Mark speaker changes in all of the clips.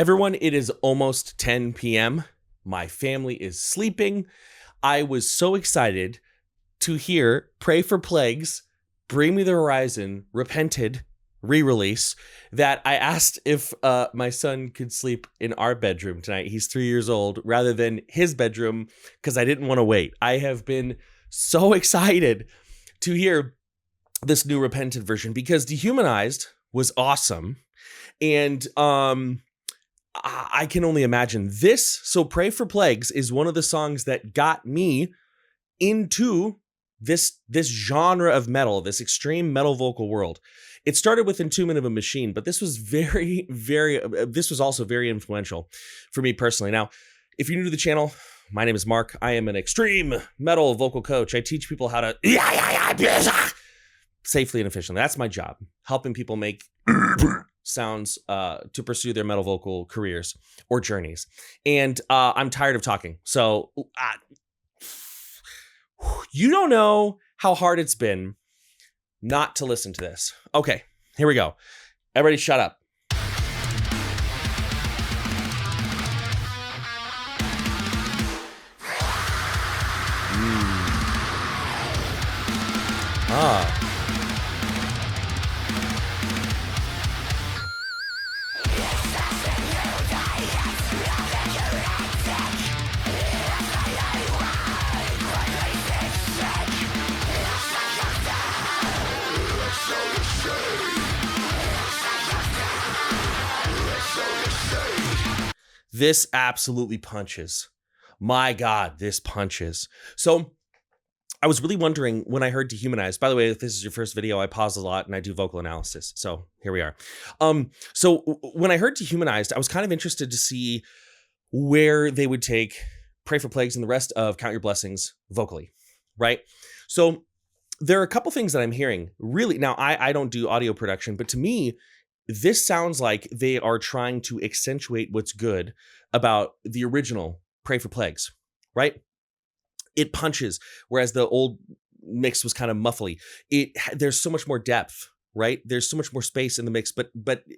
Speaker 1: Everyone, it is almost 10 p.m. My family is sleeping. I was so excited to hear Pray for Plagues, Bring Me the Horizon, Repented re-release that I asked if my son could sleep in our bedroom tonight. He's 3 years old, rather than his bedroom, because I didn't want to wait. I have been so excited to hear this new Repented version because Dehumanized was awesome. And I can only imagine this. So Pray for Plagues is one of the songs that got me into this genre of metal, this extreme metal vocal world. It started with Entombment of a Machine, but this was this was also very influential for me personally. Now, if you're new to the channel, my name is Mark. I am an extreme metal vocal coach. I teach people how to safely and efficiently. That's my job, helping people make sounds to pursue their metal vocal careers or journeys. And I'm tired of talking. So you don't know how hard it's been not to listen to this. Okay, here we go. Everybody shut up. This absolutely punches. My God, this punches. So I was really wondering when I heard Dehumanized. By the way, if this is your first video, I pause a lot and I do vocal analysis. So here we are. So when I heard Dehumanized, I was kind of interested to see where they would take Pray for Plagues and the rest of Count Your Blessings vocally, right? So there are a couple things that I'm hearing. Really, now I don't do audio production, but to me, this sounds like they are trying to accentuate what's good about the original Pray for Plagues, right? It punches, whereas the old mix was kind of muffly. There's so much more depth, right? There's so much more space in the mix, but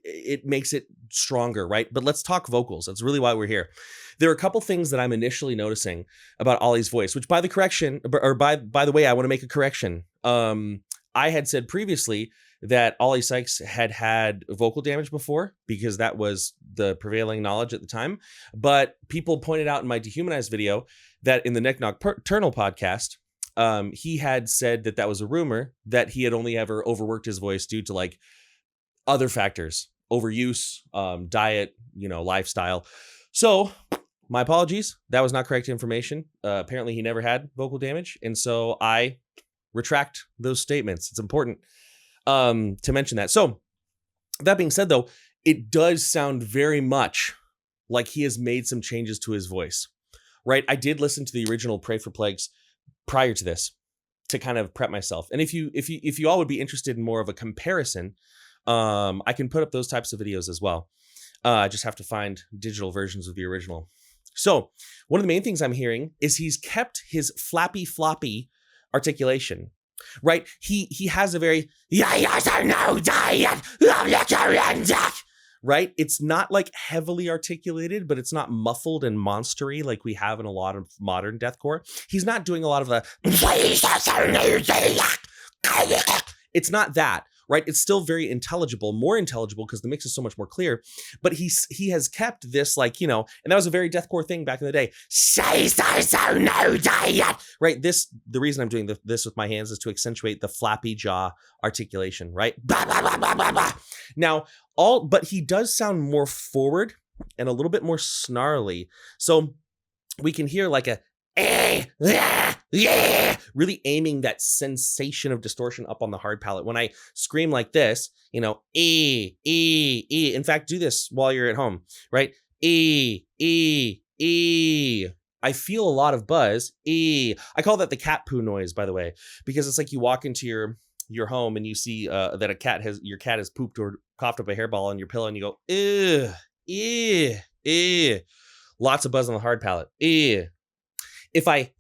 Speaker 1: it makes it stronger, right? But let's talk vocals. That's really why we're here. There are a couple things that I'm initially noticing about Ollie's voice, which by the way, I want to make a correction. I had said previously that Ollie Sykes had vocal damage before because that was the prevailing knowledge at the time. But people pointed out in my Dehumanized video that in the Neck Nocturnal podcast, he had said that was a rumor, that he had only ever overworked his voice due to like other factors, overuse, diet, lifestyle. So my apologies. That was not correct information. Apparently he never had vocal damage. And so I retract those statements. It's important to mention that. So that being said, though, it does sound very much like he has made some changes to his voice, right? I did listen to the original Pray for Plagues prior to this to kind of prep myself. And if you all would be interested in more of a comparison, I can put up those types of videos as well. I just have to find digital versions of the original. So one of the main things I'm hearing is he's kept his flappy floppy articulation. Right, he has a very right. It's not like heavily articulated, but it's not muffled and monstery like we have in a lot of modern deathcore. He's not doing a lot of the. It's not that, right? It's still very intelligible, more intelligible because the mix is so much more clear. But he has kept this and that was a very deathcore thing back in the day. Right? The reason I'm doing this with my hands is to accentuate the flappy jaw articulation, right? Now, but he does sound more forward and a little bit more snarly. So we can hear like a really aiming that sensation of distortion up on the hard palate. When I scream like this, in fact, do this while you're at home, right? I feel a lot of buzz. I call that the cat poo noise, by the way, because it's like you walk into your home and you see that your cat has pooped or coughed up a hairball on your pillow and you go, lots of buzz on the hard palate. If I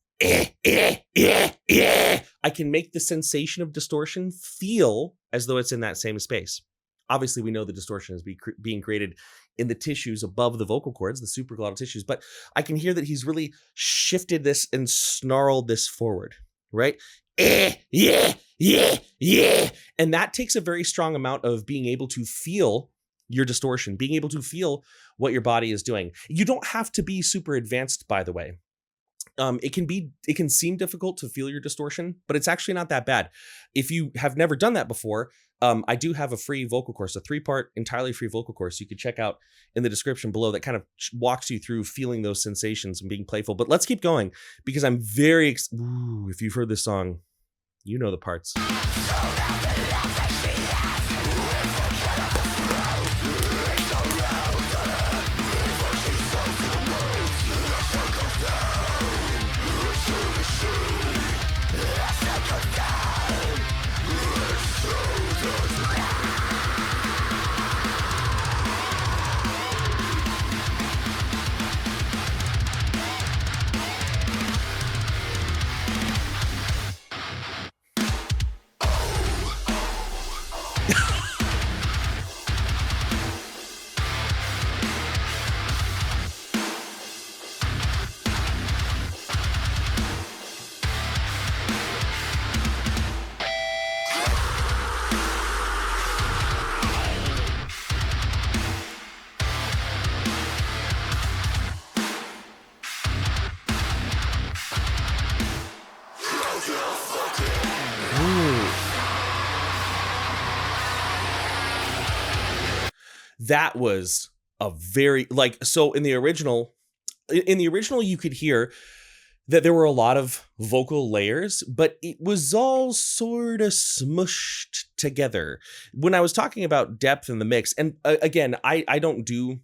Speaker 1: can make the sensation of distortion feel as though it's in that same space. Obviously, we know the distortion is being created in the tissues above the vocal cords, the supraglottal tissues, but I can hear that he's really shifted this and snarled this forward, right? Yeah, yeah, yeah. And that takes a very strong amount of being able to feel your distortion, being able to feel what your body is doing. You don't have to be super advanced, by the way. It can seem difficult to feel your distortion, but it's actually not that bad. If you have never done that before, I do have a free vocal course, a 3-part entirely free vocal course you could check out in the description below that kind of walks you through feeling those sensations and being playful. But let's keep going because I'm very, if you've heard this song, you know the parts. That was a very, like, so in the original you could hear that there were a lot of vocal layers, but it was all sort of smushed together. When I was talking about depth in the mix, and again, I don't do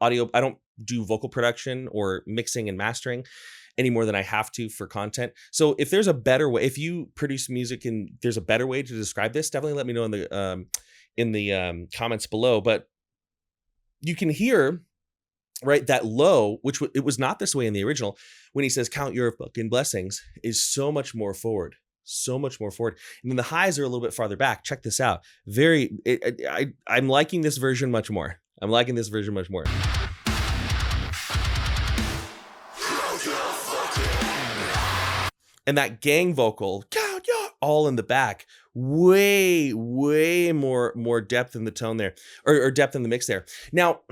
Speaker 1: audio, I don't do vocal production or mixing and mastering any more than I have to for content. So if there's a better way, if you produce music and there's a better way to describe this, definitely let me know in the comments below. But you can hear, right, that low, which it was not this way in the original, when he says count your fucking blessings, is so much more forward, so much more forward. And then the highs are a little bit farther back. Check this out. I'm liking this version much more. I'm liking this version much more. And that gang vocal, count your, all in the back, way more depth in the tone there, or depth in the mix there. Now,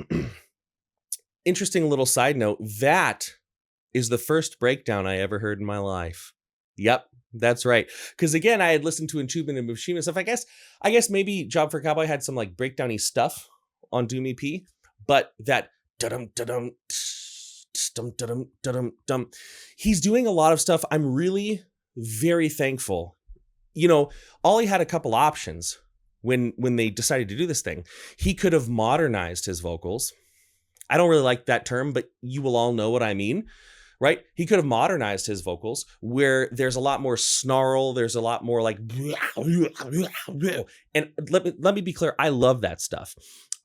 Speaker 1: interesting little side note, that is the first breakdown I ever heard in my life. Yep, that's right. Because again, I had listened to Entombment and Mushima stuff. I guess maybe Job for Cowboy had some like breakdowny stuff on Doom EP, but that da-dum da-dum dum dum dum, he's doing a lot of stuff. I'm really very thankful. You know, Ollie had a couple options when they decided to do this thing. He could have modernized his vocals. I don't really like that term, but you will all know what I mean, right? He could have modernized his vocals where there's a lot more snarl. There's a lot more like, and let me be clear. I love that stuff.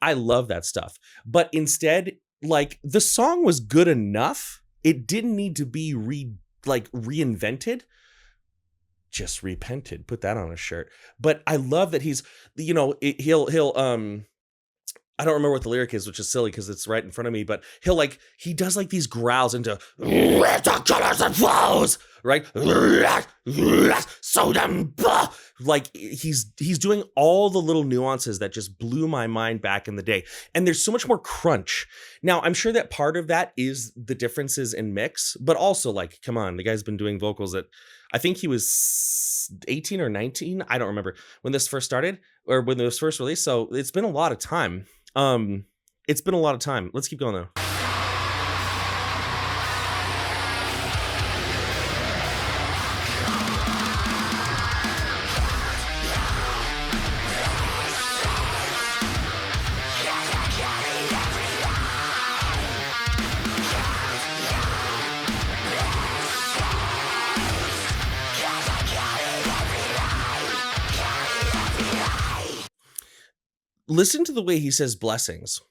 Speaker 1: I love that stuff. But instead, like, the song was good enough. It didn't need to be reinvented. Just repented. Put that on a shirt. But I love that he's, you know, he'll I don't remember what the lyric is, which is silly because it's right in front of me, but he does like these growls into colors and flows, right? So damn, like he's doing all the little nuances that just blew my mind back in the day. And there's so much more crunch. Now, I'm sure that part of that is the differences in mix, but also like, come on, the guy's been doing vocals at, I think he was 18 or 19. I don't remember when this first started or when it was first released. So it's been a lot of time. It's been a lot of time. Let's keep going though. Listen to the way he says blessings.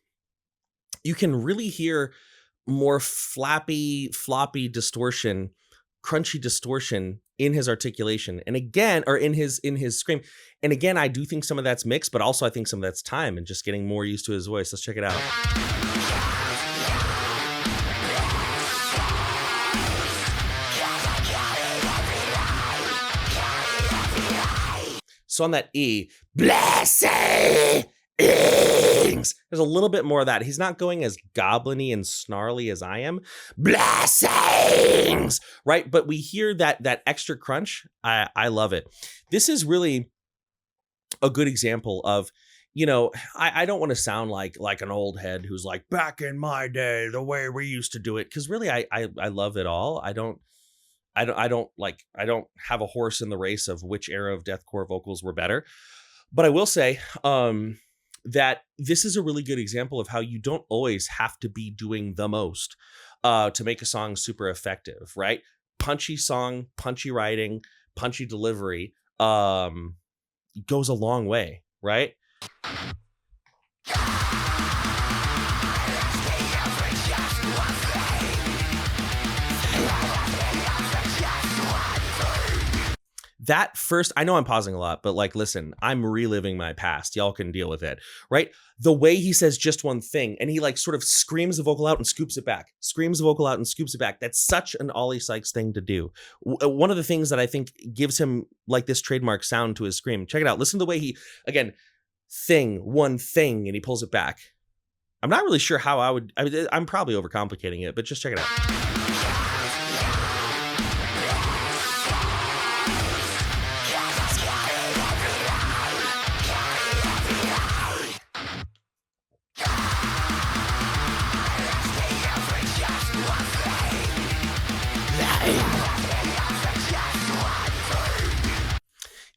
Speaker 1: You can really hear more floppy distortion, crunchy distortion in his articulation, and again, or in his scream. And again, I do think some of that's mixed, but also I think some of that's time and just getting more used to his voice. Let's check it out. So on that E, blessings, there's a little bit more of that. He's not going as goblin-y and snarly as I am. Blessings, right? But we hear that extra crunch. I love it. This is really a good example of, you know, I don't want to sound like an old head who's like, back in my day, the way we used to do it. Because really, I love it all. I don't have a horse in the race of which era of deathcore vocals were better. But I will say that this is a really good example of how you don't always have to be doing the most to make a song super effective, right? Punchy song, punchy writing, punchy delivery goes a long way, right? That first, I know I'm pausing a lot, but like, listen, I'm reliving my past. Y'all can deal with it, right? The way he says just one thing and he like sort of screams the vocal out and scoops it back, screams the vocal out and scoops it back. That's such an Ollie Sykes thing to do. One of the things that I think gives him like this trademark sound to his scream. Check it out. Listen to the way he, again, one thing, and he pulls it back. I'm not really sure how I'm probably overcomplicating it, but just check it out.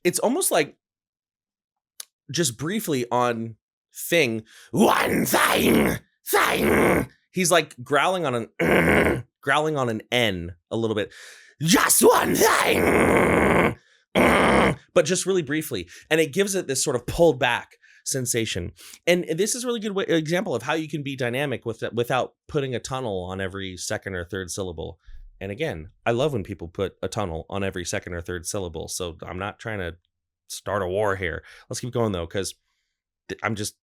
Speaker 1: It's almost like just briefly on thing, one thing. He's like growling on an N a little bit. Just one thing, but just really briefly. And it gives it this sort of pulled back sensation. And this is a really good example of how you can be dynamic with that without putting a tunnel on every second or third syllable. And again, I love when people put a tunnel on every second or third syllable. So I'm not trying to start a war here. Let's keep going though, because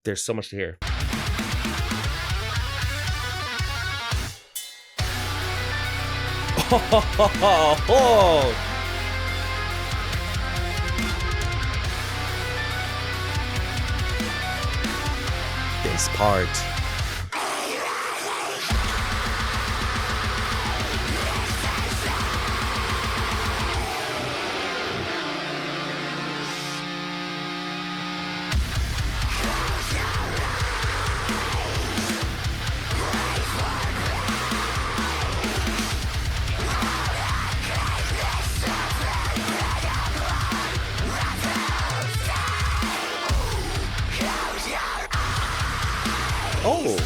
Speaker 1: there's so much to hear. This part. Oh.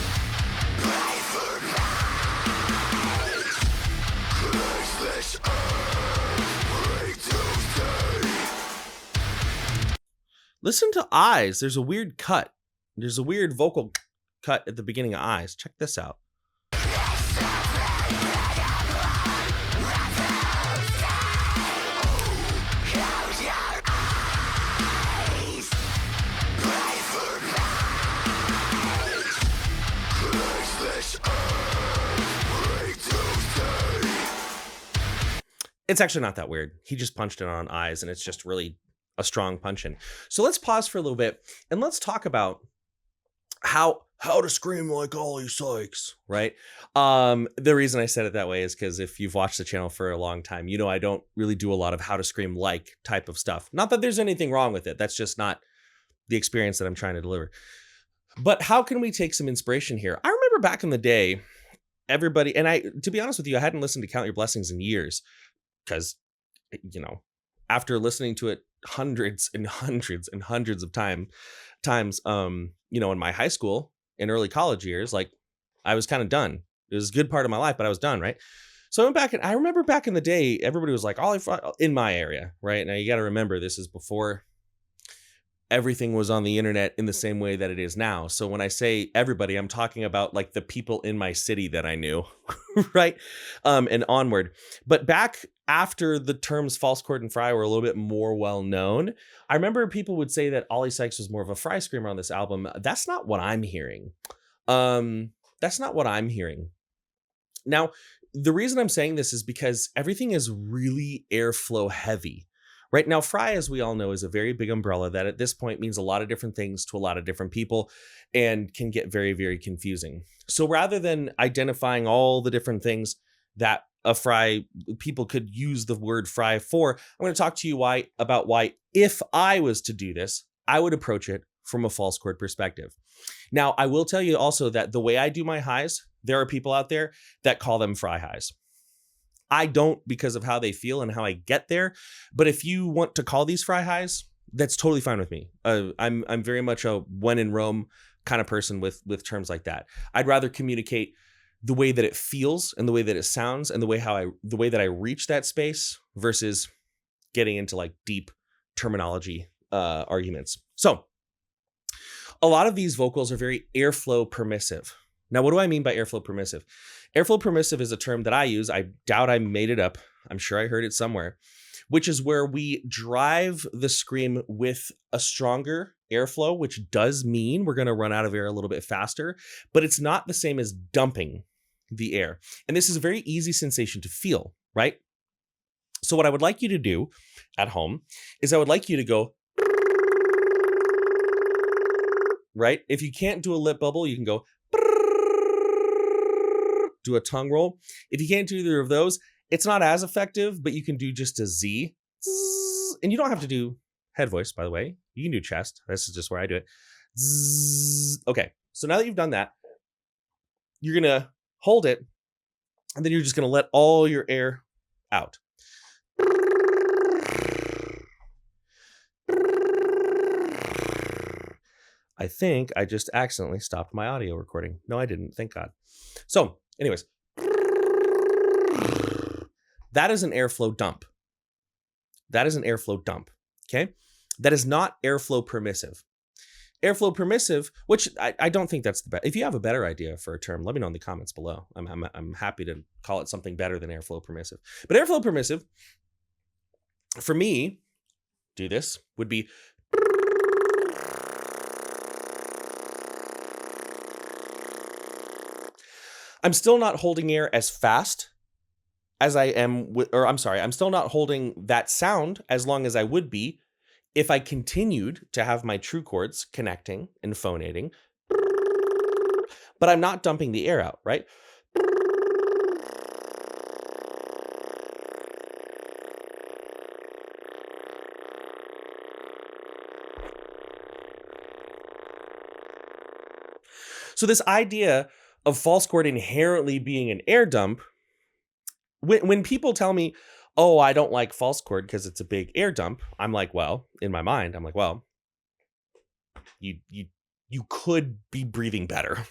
Speaker 1: Listen to Eyes. There's a weird cut. There's a weird vocal cut at the beginning of Eyes. Check this out. It's actually not that weird. He just punched it on Eyes, and it's just really a strong punch in. So let's pause for a little bit, and let's talk about how to scream like Ollie Sykes, right? The reason I said it that way is because if you've watched the channel for a long time, you know I don't really do a lot of how to scream like type of stuff. Not that there's anything wrong with it. That's just not the experience that I'm trying to deliver. But how can we take some inspiration here? I remember back in the day, everybody, and to be honest with you, I hadn't listened to Count Your Blessings in years. Because, you know, after listening to it hundreds and hundreds and hundreds of times, you know, in my high school and early college years, like I was kind of done. It was a good part of my life, but I was done, right? So I went back and I remember back in the day, everybody was like, in my area, right? Now you got to remember, this is before everything was on the internet in the same way that it is now. So when I say everybody, I'm talking about like the people in my city that I knew, right? And onward. But back after the terms false chord and fry were a little bit more well known, I remember people would say that Ollie Sykes was more of a fry screamer on this album. That's not what I'm hearing. That's not what I'm hearing. Now, the reason I'm saying this is because everything is really airflow heavy. Right now, fry, as we all know, is a very big umbrella that at this point means a lot of different things to a lot of different people and can get very, very confusing. So rather than identifying all the different things that a fry people could use the word fry for, I'm going to talk to you about why, if I was to do this, I would approach it from a false chord perspective. Now, I will tell you also that the way I do my highs, there are people out there that call them fry highs. I don't, because of how they feel and how I get there. But if you want to call these fry highs, that's totally fine with me. I'm very much a when in Rome kind of person with terms like that. I'd rather communicate the way that it feels and the way that it sounds and the way that I reach that space versus getting into like deep terminology arguments. So a lot of these vocals are very airflow permissive. Now, what do I mean by airflow permissive? Airflow permissive is a term that I use. I doubt I made it up. I'm sure I heard it somewhere, which is where we drive the scream with a stronger airflow, which does mean we're going to run out of air a little bit faster, but it's not the same as dumping the air. And this is a very easy sensation to feel, right? So what I would like you to do at home is I would like you to go, right? If you can't do a lip bubble, you can go, do a tongue roll. If you can't do either of those, it's not as effective, but you can do just a Z. And you don't have to do head voice, by the way. You can do chest. This is just where I do it. Okay, so now that you've done that, you're going to hold it, and then you're just going to let all your air out. I think I just accidentally stopped my audio recording. No, I didn't. Thank God. So, anyways, that is an airflow dump. That is an airflow dump. Okay. That is not airflow permissive. Airflow permissive, which I don't think that's the best. If you have a better idea for a term, let me know in the comments below. I'm happy to call it something better than airflow permissive. But airflow permissive, for me, do this, would be I'm still not holding air as fast as I am I'm still not holding that sound as long as I would be if I continued to have my true chords connecting and phonating, but I'm not dumping the air out, right? So this idea of false chord inherently being an air dump, when people tell me, oh, I don't like false chord because it's a big air dump, I'm like, well, in my mind, I'm like, well, you could be breathing better,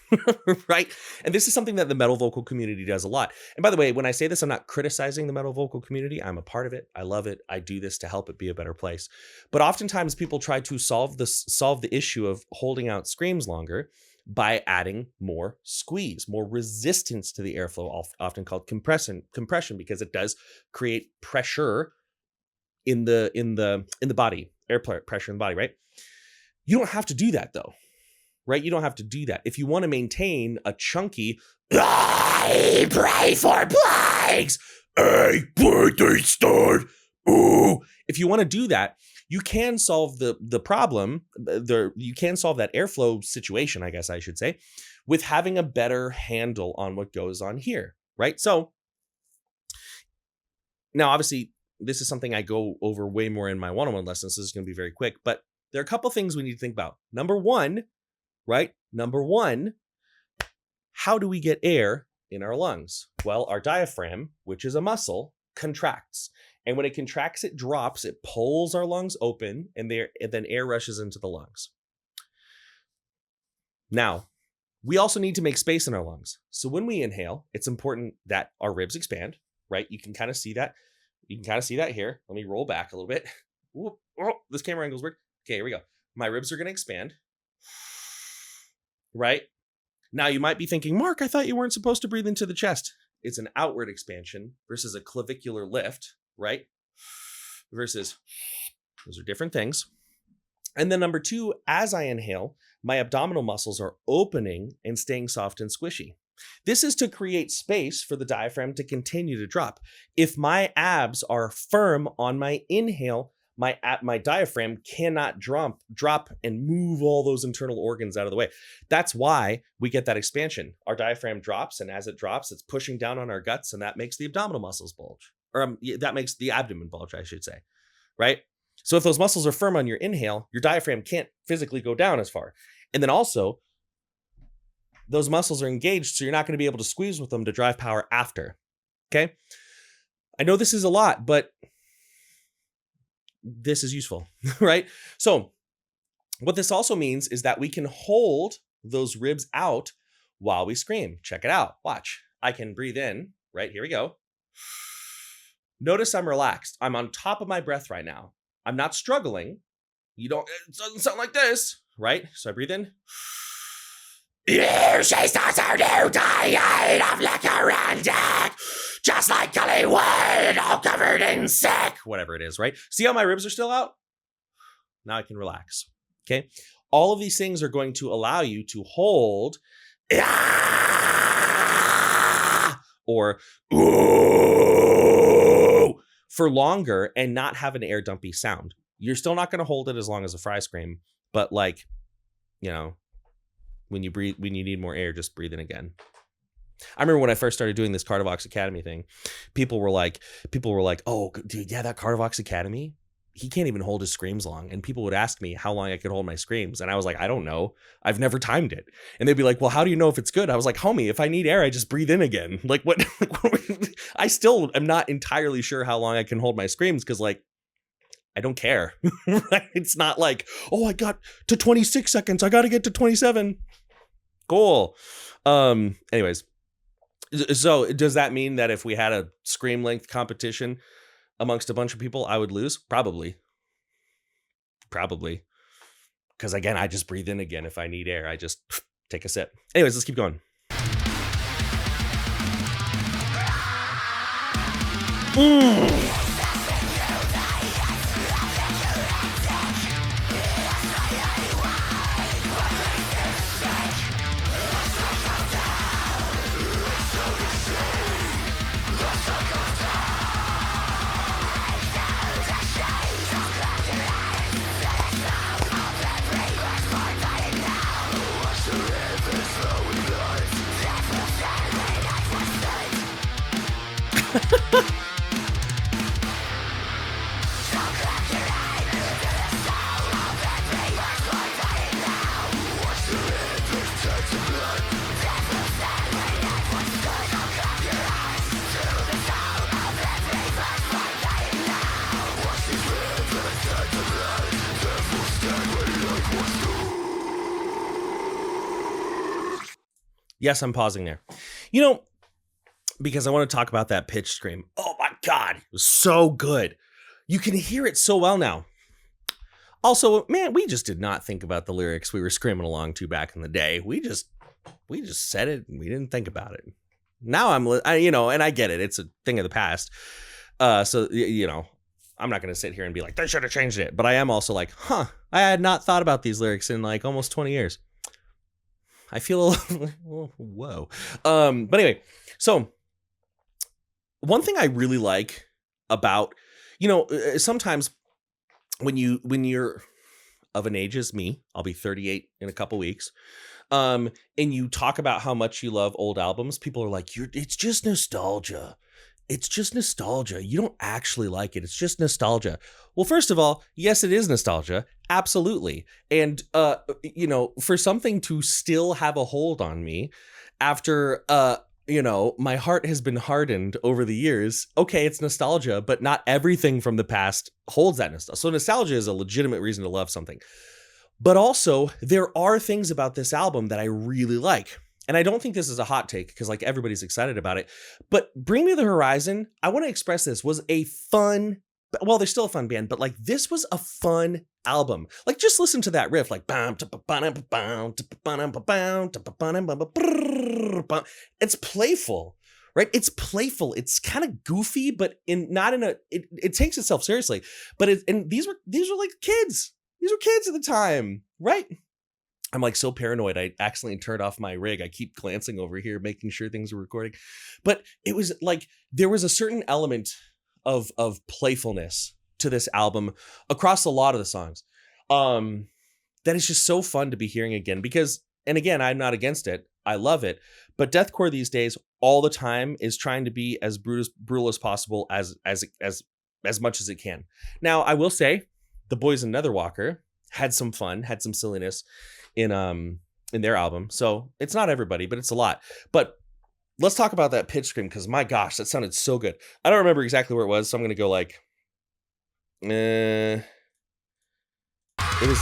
Speaker 1: right? And this is something that the metal vocal community does a lot. And by the way, when I say this, I'm not criticizing the metal vocal community. I'm a part of it. I love it. I do this to help it be a better place. But oftentimes people try to solve the issue of holding out screams longer by adding more squeeze, more resistance to the airflow, often called compression, because it does create pressure in the body, air pressure in the body, right? You don't have to do that though, right? You don't have to do that. If you want to maintain a chunky, I pray for plagues, a birthday start. Ooh. If you want to do that, you can solve the problem. You can solve that airflow situation, I guess I should say, with having a better handle on what goes on here, right? So now, obviously, this is something I go over way more in my one-on-one lessons. This is going to be very quick, but there are a couple things we need to think about. Number one, right? Number one, how do we get air in our lungs? Well, our diaphragm, which is a muscle, contracts. And when it contracts, it drops, it pulls our lungs open, and then air rushes into the lungs. Now, we also need to make space in our lungs. So when we inhale, it's important that our ribs expand, right? You can kind of see that. You can kind of see that here. Let me roll back a little bit. Ooh, oh, this camera angle's weird. Okay, here we go. My ribs are going to expand, right? Now, you might be thinking, Mark, I thought you weren't supposed to breathe into the chest. It's an outward expansion versus a clavicular lift. right? Versus those are different things. And then number 2, as I inhale, my abdominal muscles are opening and staying soft and squishy. This is to create space for the diaphragm to continue to drop. If my abs are firm on my inhale, my diaphragm cannot drop and move all those internal organs out of the way. That's why we get that expansion. Our diaphragm drops, and as it drops, it's pushing down on our guts, and that makes the abdominal muscles bulge. Or that makes the abdomen bulge, I should say, right? So if those muscles are firm on your inhale, your diaphragm can't physically go down as far. And then also, those muscles are engaged, so you're not going to be able to squeeze with them to drive power after. Okay? I know this is a lot, but this is useful, right? So what this also means is that we can hold those ribs out while we scream. Check it out. Watch. I can breathe in, right? Here we go. Notice I'm relaxed. I'm on top of my breath right now. I'm not struggling. It doesn't sound like this, right? So I breathe in. You chased us our new diet of liquor and dick, just like Gully Wood, all covered in sick. Whatever it is, right? See how my ribs are still out? Now I can relax, okay? All of these things are going to allow you to hold or for longer and not have an air dumpy sound. You're still not going to hold it as long as a fry scream, but like, you know, when you need more air, just breathe in again. I remember when I first started doing this Cardivox Academy thing, people were like, oh, dude, yeah, that Cardivox Academy, he can't even hold his screams long. And people would ask me how long I could hold my screams. And I was like, I don't know. I've never timed it. And they'd be like, well, how do you know if it's good? I was like, homie, if I need air, I just breathe in again. Like what? I still am not entirely sure how long I can hold my screams because like, I don't care. Right? It's not like, oh, I got to 26 seconds. I got to get to 27. Cool. Anyways, so does that mean that if we had a scream length competition amongst a bunch of people, I would lose? Probably. Because again, I just breathe in again. If I need air, I just take a sip. Anyways, let's keep going. Yes, I'm pausing there. You know, because I want to talk about that pitch scream. Oh my God, it was so good. You can hear it so well now. Also, man, we just did not think about the lyrics we were screaming along to back in the day. We just said it and we didn't think about it. Now and I get it. It's a thing of the past. So, you know, I'm not going to sit here and be like, they should have changed it. But I am also like, I had not thought about these lyrics in like almost 20 years. I feel, whoa. But anyway, so one thing I really like about, you know, sometimes when you're of an age as me, I'll be 38 in a couple weeks. And you talk about how much you love old albums, people are like, it's just nostalgia. It's just nostalgia. You don't actually like it. It's just nostalgia. Well, first of all, yes, it is nostalgia. Absolutely. And, you know, for something to still have a hold on me after, you know, my heart has been hardened over the years. Okay, it's nostalgia, but not everything from the past holds that nostalgia. So nostalgia is a legitimate reason to love something. But also, there are things about this album that I really like. And I don't think this is a hot take because like everybody's excited about it. But Bring Me the Horizon, I want to express this, was a fun, well, they're still a fun band, but like this was a fun album. Like just listen to that riff, like it's playful, right? It's playful. It's kind of goofy, but it takes itself seriously. But these were like kids. These were kids at the time, right? I'm like so paranoid. I accidentally turned off my rig. I keep glancing over here, making sure things are recording. But it was like there was a certain element of playfulness to this album across a lot of the songs. That is just so fun to be hearing again because, and again, I'm not against it. I love it. But deathcore these days, all the time, is trying to be as brutal as possible as much as it can. Now, I will say, the boys in Netherwalker had some fun, had some silliness in their album. So it's not everybody, but it's a lot. But let's talk about that pitch scream because my gosh, that sounded so good. I don't remember exactly where it was, so I'm gonna go like, it was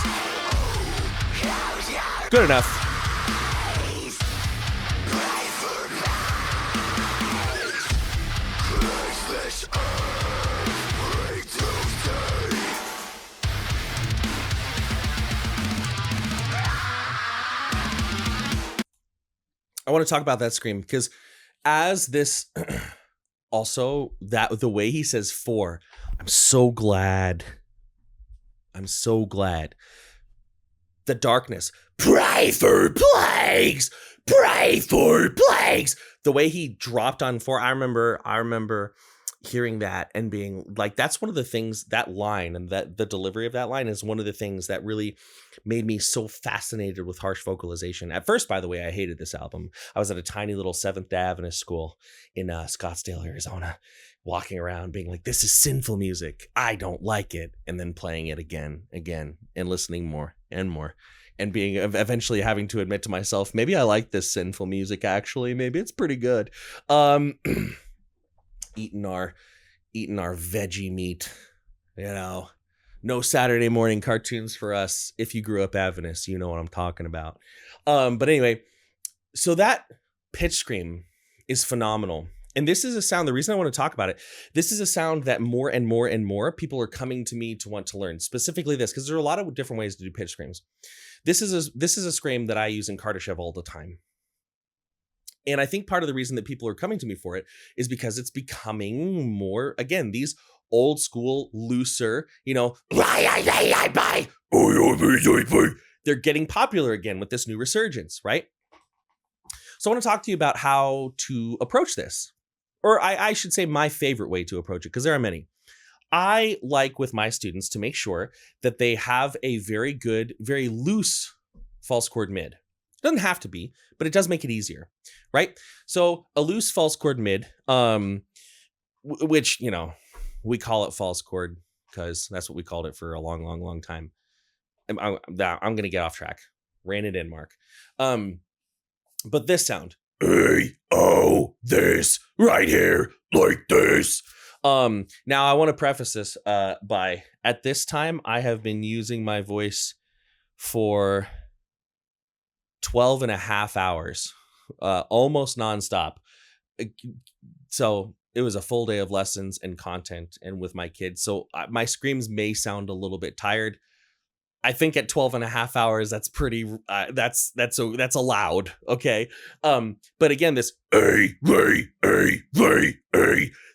Speaker 1: good enough. I want to talk about that scream because as this also that the way he says 4, I'm so glad. The darkness. Pray for plagues. Pray for plagues. The way he dropped on 4, I remember hearing that and being like, that's one of the things, that line and that the delivery of that line is one of the things that really made me so fascinated with harsh vocalization. At first, by the way, I hated this album. I was at a tiny little Seventh-day Adventist school in Scottsdale, Arizona, walking around being like, this is sinful music. I don't like it. And then playing it again, and listening more and more. And being eventually having to admit to myself, maybe I like this sinful music, actually. Maybe it's pretty good. Eating our veggie meat, no Saturday morning cartoons for us. If you grew up Adventist, you know what I'm talking about. But anyway, so that pitch scream is phenomenal. And this is a sound, the reason I want to talk about it, this is a sound that more and more and more people are coming to me to want to learn, specifically this, because there are a lot of different ways to do pitch screams. This is a scream that I use in Kardashev all the time. And I think part of the reason that people are coming to me for it is because it's becoming more, again, these old school, looser, they're getting popular again with this new resurgence, right? So I want to talk to you about how to approach this. Or I should say my favorite way to approach it, because there are many. I like with my students to make sure that they have a very good, very loose false chord mid. It doesn't have to be, but it does make it easier, right? So a loose false chord mid, which, we call it false chord because that's what we called it for a long, long, long time. I'm going to get off track. Rein it in, Mark. But this sound, this right here, like this. Now I want to preface this by, at this time, I have been using my voice for 12 and a half hours, almost nonstop. So it was a full day of lessons and content and with my kids. So my screams may sound a little bit tired. I think at 12 and a half hours, that's pretty, that's allowed. Okay. But again, this,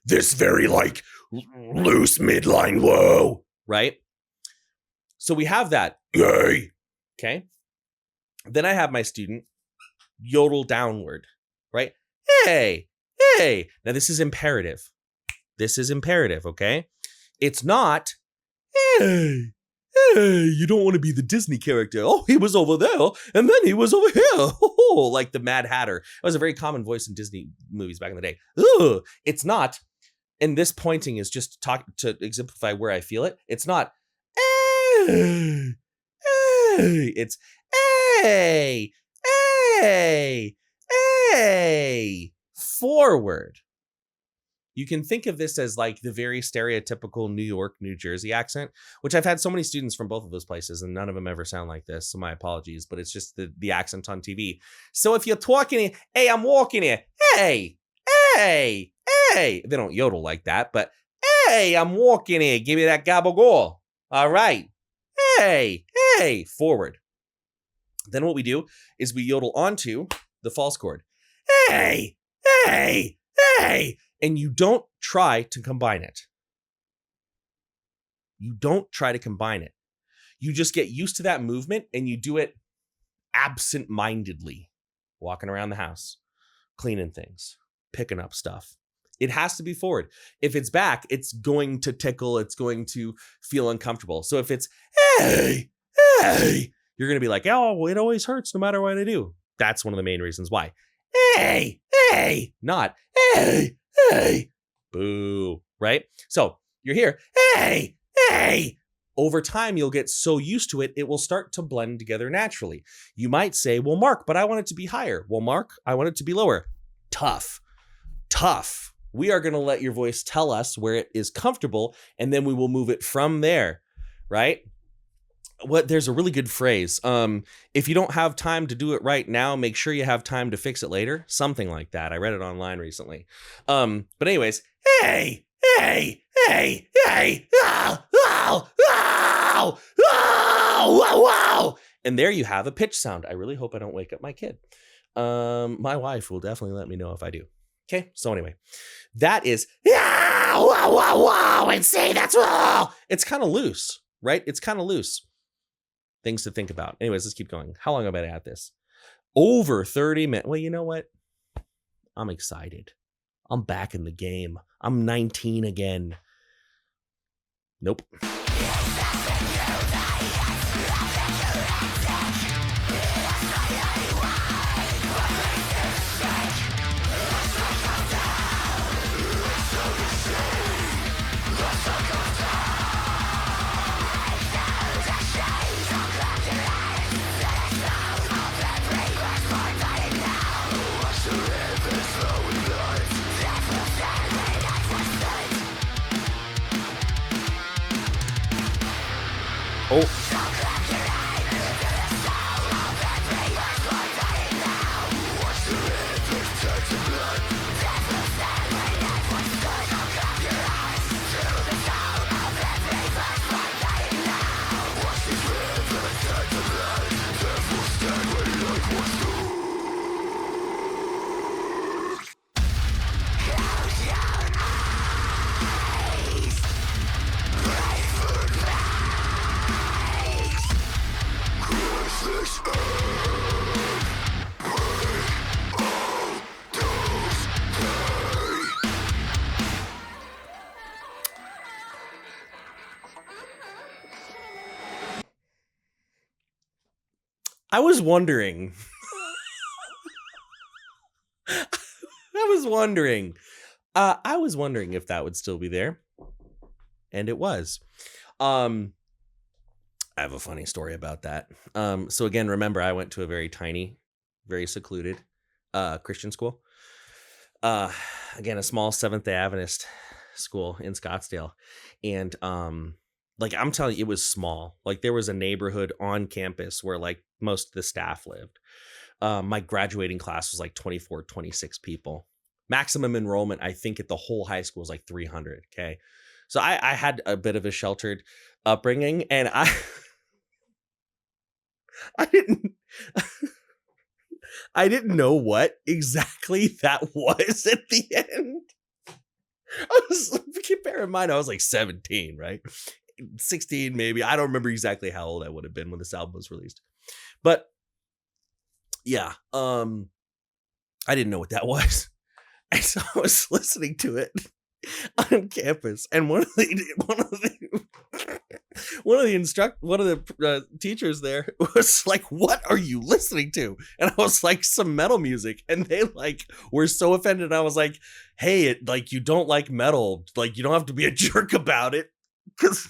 Speaker 1: this very like loose midline low, right? So we have that. Okay. Then I have my student yodel downward, right? Hey. Now this is imperative. Okay? It's not, hey, you don't want to be the Disney character. Oh, he was over there, and then he was over here. Oh, like the Mad Hatter. That was a very common voice in Disney movies back in the day. It's not, and this pointing is just to exemplify where I feel it. It's not, it's, forward. You can think of this as like the very stereotypical New York, New Jersey accent, which I've had so many students from both of those places and none of them ever sound like this. So my apologies, but it's just the accent on TV. So if you're talking, hey, I'm walking here. Hey, they don't yodel like that, but hey, I'm walking here. Give me that gabagool. All right. Hey, forward. Then what we do is we yodel onto the false chord. Hey, hey, and you don't try to combine it. You don't try to combine it. You just get used to that movement and you do it absent-mindedly, walking around the house, cleaning things, picking up stuff. It has to be forward. If it's back, it's going to tickle. It's going to feel uncomfortable. So if it's, hey, you're going to be like, oh, it always hurts no matter what I do. That's one of the main reasons why. Hey, not, hey, boo, right? So you're here, hey. Over time, you'll get so used to it, it will start to blend together naturally. You might say, well, Mark, but I want it to be higher. Well, Mark, I want it to be lower. Tough. We are going to let your voice tell us where it is comfortable, and then we will move it from there, right? There's a really good phrase. If you don't have time to do it right now, make sure you have time to fix it later. Something like that. I read it online recently. But anyways, hey, wow. And there you have a pitch sound. I really hope I don't wake up my kid. My wife will definitely let me know if I do. Okay, so anyway, that is wow, and say that's wow. It's kind of loose, right? It's kind of loose. Things to think about. Anyways, let's keep going. How long have I been at this? Over 30 minutes. Well, you know what? I'm excited. I'm back in the game. I'm 19 again. Nope. Oh. I was wondering if that would still be there. And it was. I have a funny story about that. So again, remember, I went to a very tiny, very secluded Christian school. Again, a small Seventh-day Adventist school in Scottsdale. And like, I'm telling you, it was small. Like, there was a neighborhood on campus where like most of the staff lived. My graduating class was like 24, 26 people. Maximum enrollment, I think, at the whole high school was like 300. Okay. So I had a bit of a sheltered upbringing, and I didn't know what exactly that was at the end. Bear in mind, I was like 17, right? 16, maybe. I don't remember exactly how old I would have been when this album was released. But yeah, I didn't know what that was. And so I was listening to it on campus, and one of the teachers there was like, "What are you listening to?" And I was like, "Some metal music." And they like were so offended. I was like, "Hey, you don't like metal, like you don't have to be a jerk about it." Because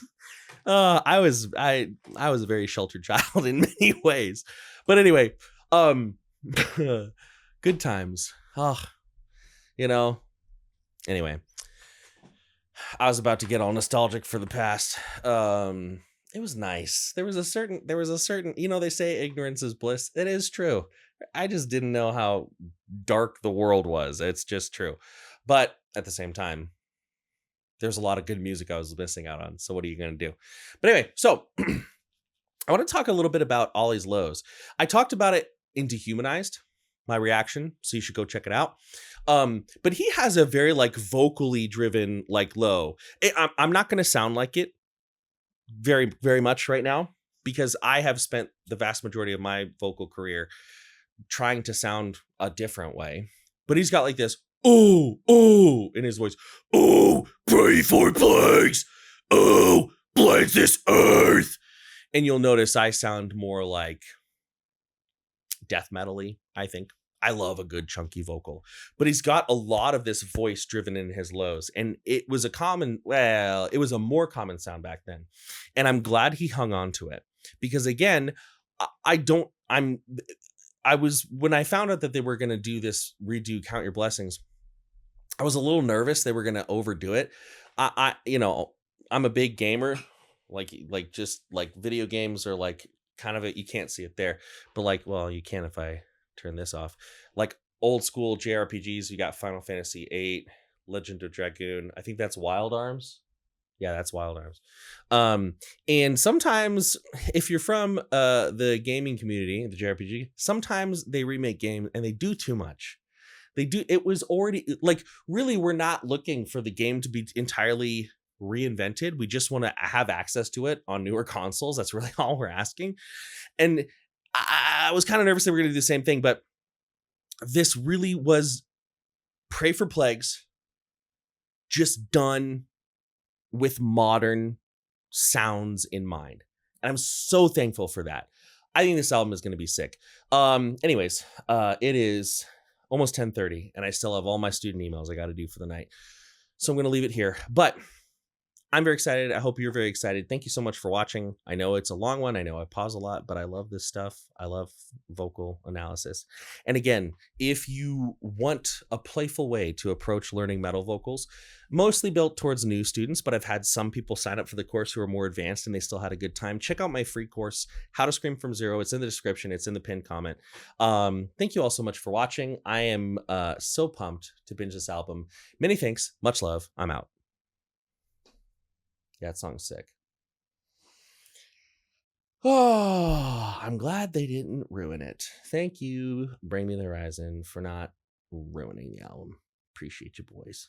Speaker 1: I was a very sheltered child in many ways. But anyway, good times. Anyway, I was about to get all nostalgic for the past. It was nice. There was a certain, they say ignorance is bliss. It is true. I just didn't know how dark the world was. It's just true. But at the same time, there's a lot of good music I was missing out on. So what are you going to do? But anyway, so I want to talk a little bit about Ollie's Lows. I talked about it in Dehumanized, my reaction. So you should go check it out. But he has a very like vocally driven like low. I'm not going to sound like it very, very much right now because I have spent the vast majority of my vocal career trying to sound a different way. But he's got like this, oh, in his voice. Oh, pray for plagues. Oh, bless this earth. And you'll notice I sound more like death metal-y, I think. I love a good chunky vocal, but he's got a lot of this voice driven in his lows. And it was it was a more common sound back then. And I'm glad he hung on to it because again, when I found out that they were going to do this redo Count Your Blessings, I was a little nervous they were going to overdo it. I'm a big gamer, like just like video games are like kind of you can't see it there, but like, well, you can if I turn this off. Like old school JRPGs, you got Final Fantasy VIII, Legend of Dragoon. I think that's Wild Arms. Yeah, that's Wild Arms. And sometimes if you're from the gaming community, the JRPG, sometimes they remake games and they do too much. It was already like, really, we're not looking for the game to be entirely reinvented. We just want to have access to it on newer consoles. That's really all we're asking. And I was kind of nervous that we were going to do the same thing, but this really was Pray for Plagues just done with modern sounds in mind. And I'm so thankful for that. I think this album is going to be sick. Anyways, it is almost 10:30 and I still have all my student emails I got to do for the night. So I'm going to leave it here, but I'm very excited. I hope you're very excited. Thank you so much for watching. I know it's a long one. I know I pause a lot, but I love this stuff. I love vocal analysis. And again, if you want a playful way to approach learning metal vocals, mostly built towards new students, but I've had some people sign up for the course who are more advanced and they still had a good time. Check out my free course, How to Scream from Zero. It's in the description. It's in the pinned comment. Thank you all so much for watching. I am so pumped to binge this album. Many thanks. Much love. I'm out. Yeah, that song's sick. Oh, I'm glad they didn't ruin it. Thank you, Bring Me the Horizon, for not ruining the album. Appreciate you, boys.